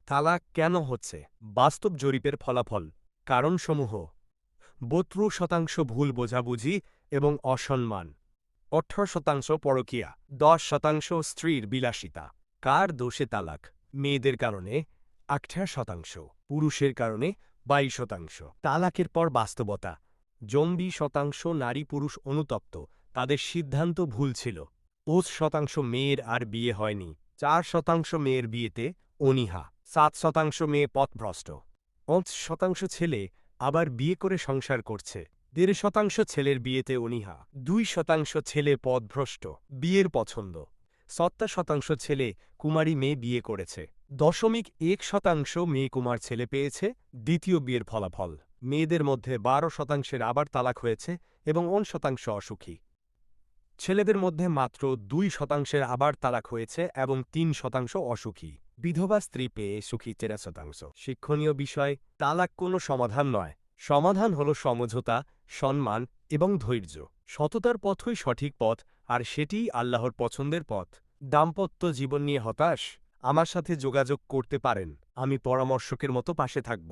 তালাক কেন হচ্ছে? বাস্তব জরিপের ফলাফল। কারণসমূহ: 72% ভুল বোঝাবুঝি এবং অসম্মান, 18% পরকীয়া, 10% স্ত্রীর বিলাসিতা। কার দোষে তালাক? মেয়েদের কারণে 18%, পুরুষের কারণে 22%। তালাকের পর বাস্তবতা: 20% নারী পুরুষ অনুতপ্ত, তাদের সিদ্ধান্ত ভুল ছিল। 5% মেয়ের আর বিয়ে হয়নি, 4% মেয়ের বিয়েতে অনীহা, 7% মেয়ে পথভ্রষ্ট, 5% ছেলে আবার বিয়ে করে সংসার করছে, 1.5% ছেলের বিয়েতে অনীহা, 2% ছেলে পথভ্রষ্ট, বিয়ের পছন্দ, 70% ছেলে কুমারী মেয়ে বিয়ে করেছে, 0.1% মেয়ে কুমার ছেলে পেয়েছে। দ্বিতীয় বিয়ের ফলাফল: মেয়েদের মধ্যে 12%-এর আবার তালাক হয়েছে এবং 1% অসুখী। ছেলেদের মধ্যে মাত্র 2%-এর আবার তালাক হয়েছে এবং 3% অসুখী। বিধবা স্ত্রী পেয়ে সুখী 13%। শিক্ষণীয় বিষয়: তালাক কোনো সমাধান নয়। সমাধান হল সমঝোতা, সম্মান এবং ধৈর্য। সততার পথই সঠিক পথ, আর সেটিই আল্লাহর পছন্দের পথ। দাম্পত্য জীবন নিয়ে হতাশ? আমার সাথে যোগাযোগ করতে পারেন, আমি পরামর্শকের মতো পাশে থাকব।